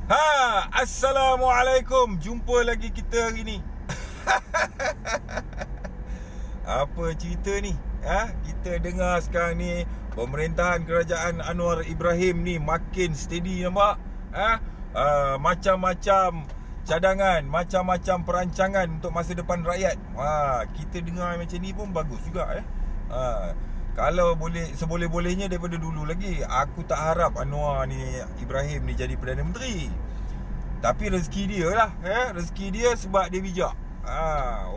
Assalamualaikum. Jumpa lagi kita hari ni. Apa cerita ni? Kita dengar sekarang ni pemerintahan kerajaan Anwar Ibrahim ni makin steady, nampak? Macam-macam cadangan, macam-macam perancangan untuk masa depan rakyat. Kita dengar macam ni pun bagus juga. Kalau boleh, seboleh-bolehnya daripada dulu lagi, aku tak harap Anwar ni Ibrahim ni jadi Perdana Menteri. Tapi rezeki dia lah, rezeki dia sebab dia bijak.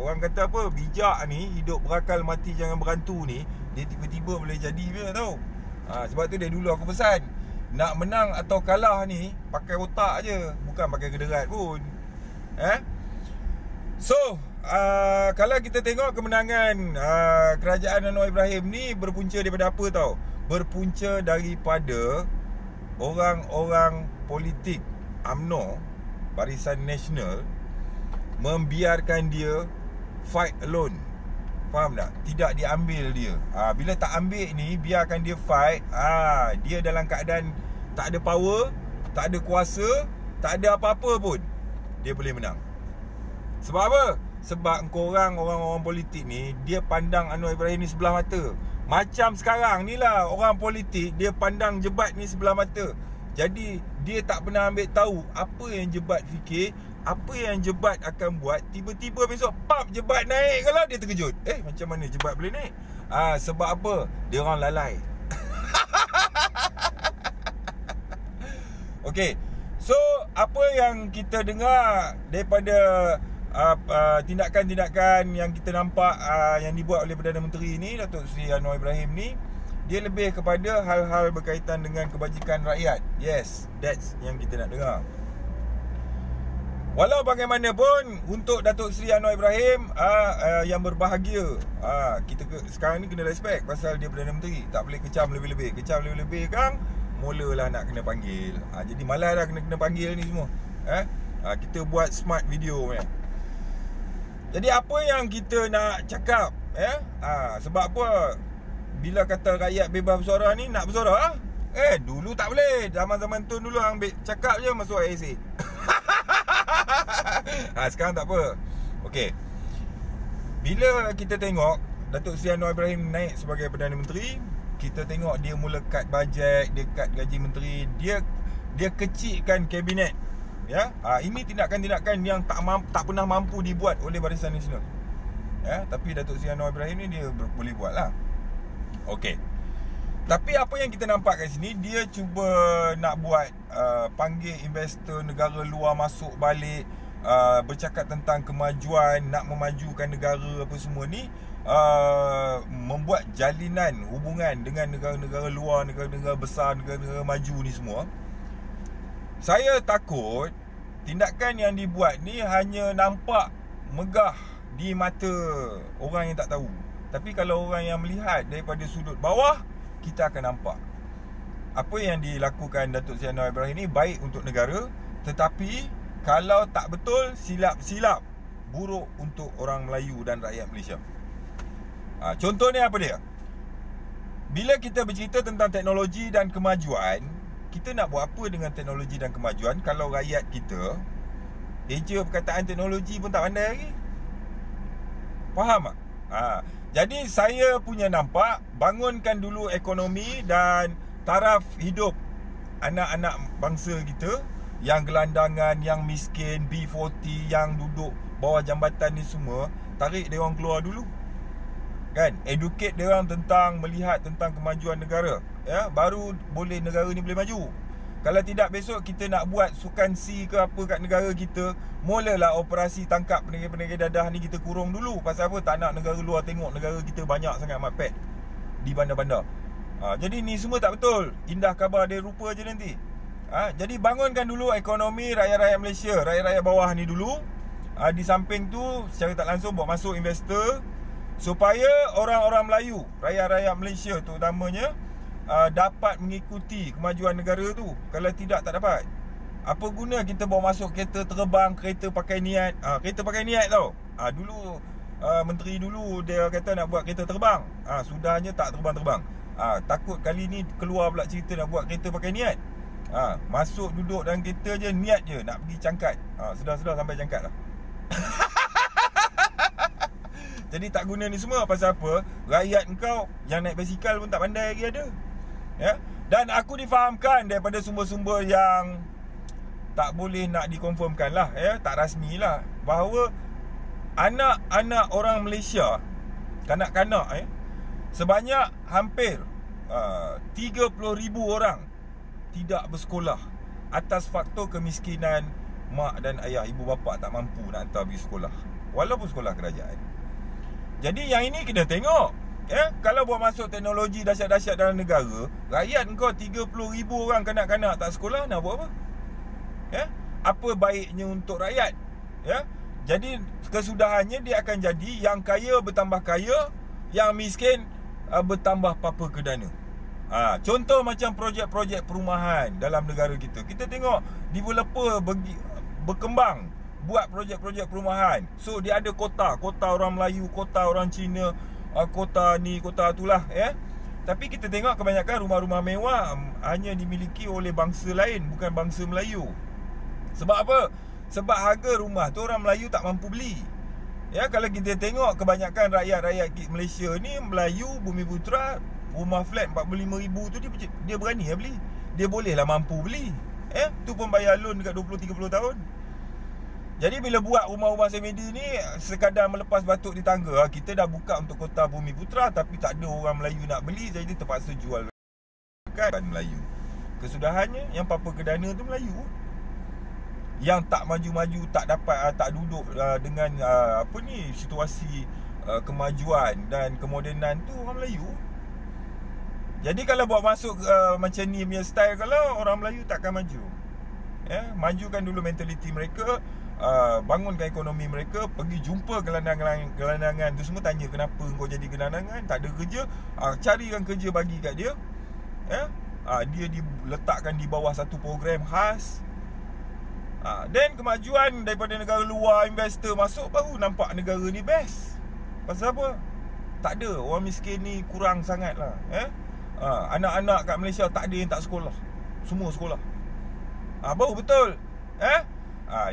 Orang kata apa, bijak ni, hidup berakal mati jangan berantu ni, dia tiba-tiba boleh jadi dia tau. Sebab tu dari dulu aku pesan, nak menang atau kalah ni pakai otak je, bukan pakai kederat pun. So kalau kita tengok kemenangan kerajaan Anwar Ibrahim ni berpunca daripada apa tau? Berpunca daripada orang-orang politik UMNO, Barisan Nasional, membiarkan dia fight alone. Faham tak? Tidak diambil dia. Bila tak ambil ni, biarkan dia fight, dia dalam keadaan tak ada power, tak ada kuasa, tak ada apa-apa pun, dia boleh menang. Sebab apa? Sebab korang orang-orang politik ni, dia pandang Anwar Ibrahim ni sebelah mata. Macam sekarang ni lah, orang politik dia pandang Jebat ni sebelah mata. Jadi dia tak pernah ambil tahu apa yang Jebat fikir, apa yang Jebat akan buat. Tiba-tiba besok pap Jebat naik, kalau dia terkejut, macam mana Jebat boleh naik? Sebab apa? Dia orang lalai. Okay, so apa yang kita dengar daripada tindakan-tindakan yang kita nampak yang dibuat oleh Perdana Menteri ni, Datuk Seri Anwar Ibrahim ni, dia lebih kepada hal-hal berkaitan dengan kebajikan rakyat. Yes, that's yang kita nak dengar. Walau bagaimanapun, untuk Datuk Seri Anwar Ibrahim yang berbahagia, kita sekarang ni kena respect pasal dia Perdana Menteri. Tak boleh kecam lebih-lebih. Kecam lebih-lebih kan, mulalah nak kena panggil. Jadi malas dah kena panggil ni semua. Kita buat smart video punya. Jadi apa yang kita nak cakap, sebab apa bila kata rakyat bebas bersuara ni, nak bersuara dulu tak boleh. Zaman-zaman tu dulu ambil cakap je masuk ASA. Sekarang tak apa. Okey, bila kita tengok Datuk Seri Anwar Ibrahim naik sebagai Perdana Menteri, kita tengok dia mula cut bajet, dia cut gaji menteri, dia kecilkan kabinet. Ini tindakan-tindakan yang tak pernah mampu dibuat oleh Barisan Nasional. Tapi Datuk Seri Anwar Ibrahim ni dia boleh buat lah. Okey, tapi apa yang kita nampak kat sini, dia cuba nak buat panggil investor negara luar masuk balik, bercakap tentang kemajuan, nak memajukan negara apa semua ni, membuat jalinan hubungan dengan negara-negara luar, negara-negara besar, negara-negara maju ni semua. Saya takut tindakan yang dibuat ni hanya nampak megah di mata orang yang tak tahu. Tapi kalau orang yang melihat daripada sudut bawah, kita akan nampak apa yang dilakukan Datuk Seri Anwar Ibrahim ni baik untuk negara, tetapi kalau tak betul, silap-silap, buruk untuk orang Melayu dan rakyat Malaysia. Contohnya apa dia? Bila kita bercerita tentang teknologi dan kemajuan, kita nak buat apa dengan teknologi dan kemajuan kalau rakyat kita eja perkataan teknologi pun tak pandai lagi? Faham tak? Jadi saya punya nampak, bangunkan dulu ekonomi dan taraf hidup anak-anak bangsa kita yang gelandangan, yang miskin, B40, yang duduk bawah jambatan ni semua, tarik dia orang keluar dulu. Kan? Educate dia orang tentang, melihat tentang kemajuan negara. Baru boleh negara ni boleh maju. Kalau tidak, besok kita nak buat sukan C ke apa kat negara kita, mulalah operasi tangkap penegak-penegak dadah ni kita kurung dulu. Pasal apa? Tak nak negara luar tengok negara kita banyak sangat mapet di bandar-bandar. Jadi ni semua tak betul. Indah khabar dia rupa je nanti. Jadi bangunkan dulu ekonomi rakyat-rakyat Malaysia, rakyat-rakyat bawah ni dulu. Di samping tu, secara tak langsung buat masuk investor, supaya orang-orang Melayu, rakyat-rakyat Malaysia terutamanya, dapat mengikuti kemajuan negara tu. Kalau tidak, tak dapat. Apa guna kita bawa masuk kereta terbang, kereta pakai niat. Kereta pakai niat tau. Dulu menteri dulu dia kata nak buat kereta terbang. Sudahnya tak terbang-terbang. Takut kali ni keluar pula cerita nak buat kereta pakai niat. Masuk duduk dalam kereta je, niat je nak pergi Cangkat. Sudah sampai Cangkat lah. Jadi tak guna ni semua. Pasal apa? Rakyat engkau yang naik basikal pun tak pandai lagi ada. Ya. Dan aku difahamkan daripada sumber-sumber yang tak boleh nak dikonfirmkan lah, ya, tak rasmi lah, bahawa anak-anak orang Malaysia, kanak-kanak, sebanyak hampir 30,000 orang tidak bersekolah atas faktor kemiskinan. Mak dan ayah, ibu bapa tak mampu nak hantar pergi sekolah, walaupun sekolah kerajaan. Jadi yang ini kena tengok, kalau buat masuk teknologi dahsyat-dahsyat dalam negara, rakyat kau 30,000 orang kanak-kanak tak sekolah, nak buat apa? Apa baiknya untuk rakyat? Jadi kesudahannya dia akan jadi yang kaya bertambah kaya, yang miskin bertambah papa kedana. Contoh macam projek-projek perumahan dalam negara kita. Kita tengok developer berkembang buat projek-projek perumahan. So dia ada kota orang Melayu, kota orang Cina, kota ni, kota itulah, Tapi kita tengok kebanyakan rumah-rumah mewah hanya dimiliki oleh bangsa lain, bukan bangsa Melayu. Sebab apa? Sebab harga rumah tu orang Melayu tak mampu beli. Kalau kita tengok kebanyakan rakyat-rakyat Malaysia ni, Melayu, Bumiputera, rumah flat 45,000 tu dia berani lah beli. Dia bolehlah mampu beli. Tu pun bayar loan dekat 20-30 tahun. Jadi bila buat rumah-rumah semedi ni sekadar melepas batuk di tangga, kita dah buka untuk kota Bumiputera tapi tak ada orang Melayu nak beli, jadi terpaksa jual dekat Melayu. Kesudahannya yang papa kedana tu Melayu, yang tak maju-maju, tak dapat, tak duduk dengan situasi kemajuan dan kemodenan tu orang Melayu. Jadi kalau buat masuk macam ni punya style, kalau orang Melayu takkan maju. Majukan dulu mentaliti mereka, bangunkan ekonomi mereka, pergi jumpa gelandangan tu semua, tanya kenapa kau jadi gelandangan, tak ada kerja, carikan kerja bagi kat dia. Dia diletakkan di bawah satu program khas. Dan kemajuan daripada negara luar, investor masuk, baru nampak negara ni best. Pasal apa? Tak ada, orang miskin ni kurang sangat lah. Anak-anak kat Malaysia tak ada yang tak sekolah, semua sekolah. Baru betul.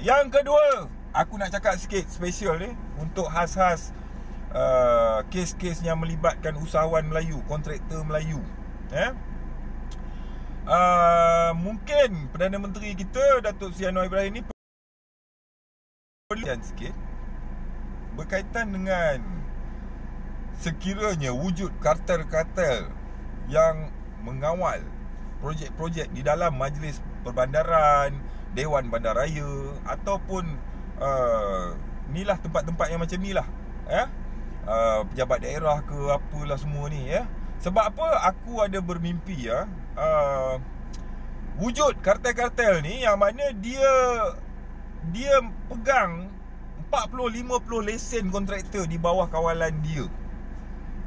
Yang kedua, aku nak cakap sikit special ni untuk khas-khas kes-kes yang melibatkan usahawan Melayu, kontraktor Melayu. Mungkin Perdana Menteri kita Datuk Seri Anwar Ibrahim ni perlu sikit berkaitan dengan sekiranya wujud kartel-kartel yang mengawal projek-projek di dalam Majlis Perbandaran, Dewan Bandaraya, ataupun inilah tempat-tempat yang macam ni lah, pejabat daerah ke apalah semua ni, Sebab apa aku ada bermimpi wujud kartel-kartel ni yang mana dia pegang 40-50 lesen kontraktor di bawah kawalan dia.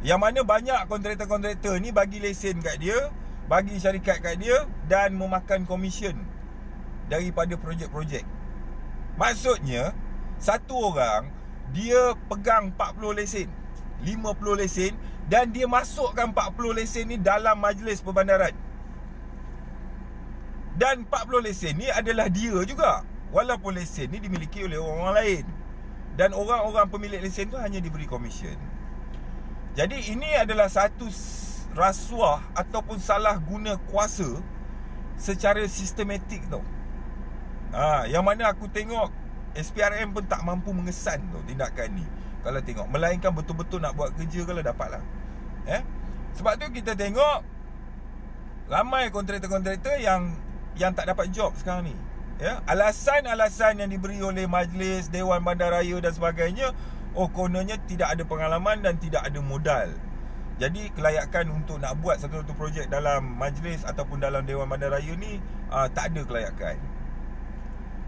Yang mana banyak kontraktor-kontraktor ni bagi lesen kat dia, bagi syarikat kat dia, dan memakan komisen daripada projek-projek. Maksudnya satu orang dia pegang 40 lesen, 50 lesen, dan dia masukkan 40 lesen ni dalam Majlis Perbandaran. Dan 40 lesen ni adalah dia juga, walaupun lesen ni dimiliki oleh orang lain. Dan orang-orang pemilik lesen tu hanya diberi komisen. Jadi ini adalah satu rasuah ataupun salah guna kuasa secara sistematik tau. Yang mana aku tengok SPRM pun tak mampu mengesan tau tindakan ni. Kalau tengok, melainkan betul-betul nak buat kerja kalau dapat lah. Sebab tu kita tengok ramai kontraktor-kontraktor yang tak dapat job sekarang ni. Alasan-alasan yang diberi oleh Majlis, Dewan Bandaraya dan sebagainya, kononnya tidak ada pengalaman dan tidak ada modal. Jadi kelayakan untuk nak buat satu-satu projek dalam Majlis ataupun dalam Dewan Bandaraya ni tak ada kelayakan.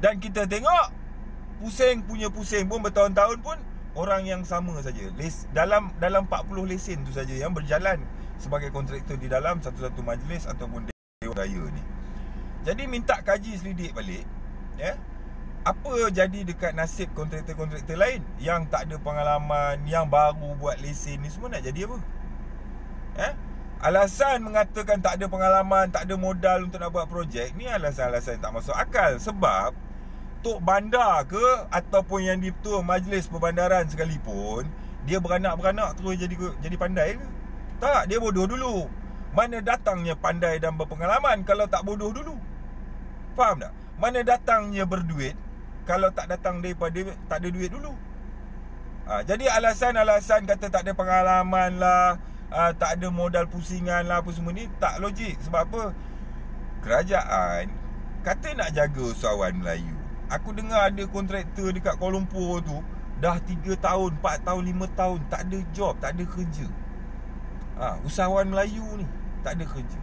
Dan kita tengok pusing pun bertahun-tahun pun orang yang sama saja. Dalam 40 lesen tu saja yang berjalan sebagai kontraktor di dalam satu-satu majlis ataupun Dewan Raya ni. Jadi minta kaji selidik balik, apa jadi dekat nasib kontraktor-kontraktor lain yang tak ada pengalaman, yang baru buat lesen ni, semua nak jadi apa? alasan mengatakan tak ada pengalaman, tak ada modal untuk nak buat projek, ni alasan-alasan tak masuk akal. Sebab Tok Bandar ke ataupun yang di Ketua Majlis Perbandaran sekalipun, dia beranak-beranak terus jadi pandai ke? Tak, dia bodoh dulu. Mana datangnya pandai dan berpengalaman kalau tak bodoh dulu? Faham tak? Mana datangnya berduit kalau tak datang daripada tak ada duit dulu? Jadi alasan-alasan kata tak ada pengalaman lah, tak ada modal pusingan lah, apa semua ni tak logik. Sebab apa? Kerajaan kata nak jaga usahawan Melayu. Aku dengar ada kontraktor dekat Kuala Lumpur tu dah 3 tahun, 4 tahun, 5 tahun tak ada job, tak ada kerja. Usahawan Melayu ni tak ada kerja.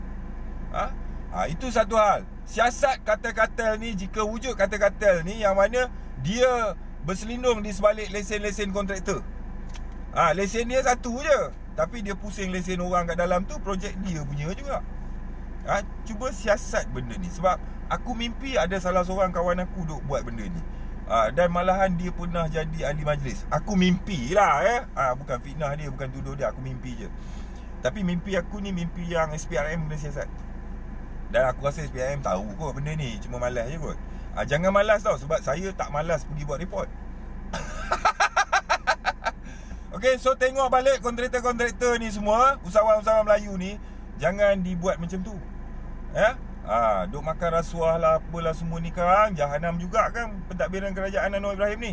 Itu satu hal. Siasat kartel-kartel ni, jika wujud kartel-kartel ni yang mana dia berselindung di sebalik lesen-lesen kontraktor. Lesen dia satu je, tapi dia pusing lesen orang kat dalam tu, projek dia punya juga. Cuba siasat benda ni. Sebab aku mimpi ada salah seorang kawan aku duk buat benda ni, dan malahan dia pernah jadi ahli majlis. Aku mimpi lah bukan fitnah dia, bukan tuduh dia, aku mimpi je. Tapi mimpi aku ni mimpi yang SPRM kena siasat. Dan aku rasa SPRM tahu kot benda ni, cuma malas je kot. Jangan malas tau, sebab saya tak malas pergi buat report. Okay, so tengok balik kontraktor-kontraktor ni semua, usahawan-usahawan Melayu ni, jangan dibuat macam tu. Duk makan rasuah lah, apalah semua ni kan, jahanam juga kan pentadbiran kerajaan Anwar Ibrahim ni.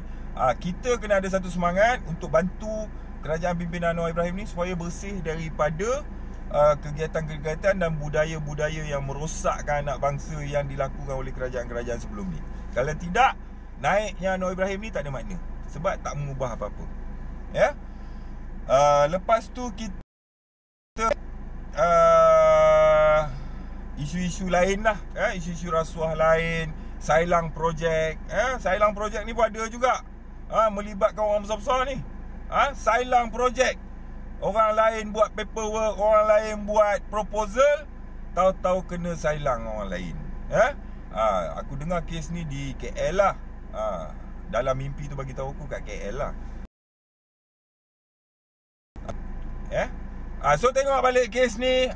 Kita kena ada satu semangat untuk bantu kerajaan pimpinan Anwar Ibrahim ni supaya bersih daripada kegiatan-kegiatan dan budaya-budaya yang merosakkan anak bangsa yang dilakukan oleh kerajaan-kerajaan sebelum ni. Kalau tidak, naiknya Anwar Ibrahim ni tak ada makna, sebab tak mengubah apa-apa. Lepas tu kita isu-isu lain lah, isu-isu rasuah lain, sailang projek. Sailang projek ni pun ada juga, melibatkan orang besar-besar ni. Sailang projek, orang lain buat paperwork, orang lain buat proposal, tahu-tahu kena sailang orang lain. Aku dengar kes ni di KL lah. Dalam mimpi tu bagi tahu aku kat KL lah. So tengok balik kes ni.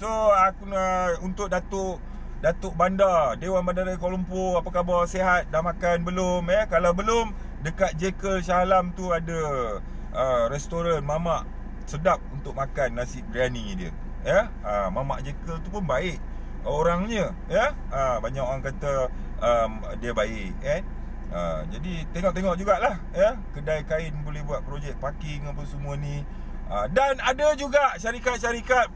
So aku nak untuk Datuk Bandar, Dewan Bandaraya Kuala Lumpur, apa khabar, sihat? Dah makan belum? Kalau belum, dekat Jekyll Shah Alam tu ada restoran mamak sedap untuk makan nasi biryani dia. Mamak Jekyll tu pun baik orangnya. Banyak orang kata dia baik kan. Jadi tengok-tengok jugalah. Kedai kain boleh buat projek parking apa semua ni. Dan ada juga syarikat-syarikat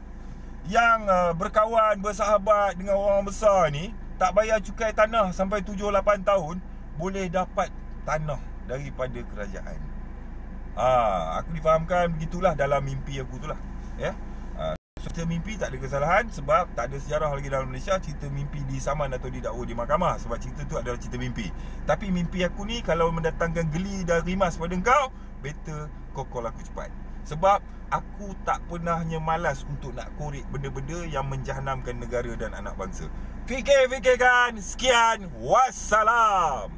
yang berkawan, bersahabat dengan orang besar ni, tak bayar cukai tanah sampai 7-8 tahun, boleh dapat tanah daripada kerajaan. Aku difahamkan begitulah dalam mimpi aku tu lah. Cerita mimpi tak ada kesalahan, sebab tak ada sejarah lagi dalam Malaysia cerita mimpi disaman atau didakwa di mahkamah, sebab cerita tu adalah cerita mimpi. Tapi mimpi aku ni kalau mendatangkan geli dan rimas pada kau, better kau call aku cepat. Sebab aku tak pernahnya malas untuk nak korek benda-benda yang menjahanamkan negara dan anak bangsa. Fikir-fikirkan. Sekian. Wassalam.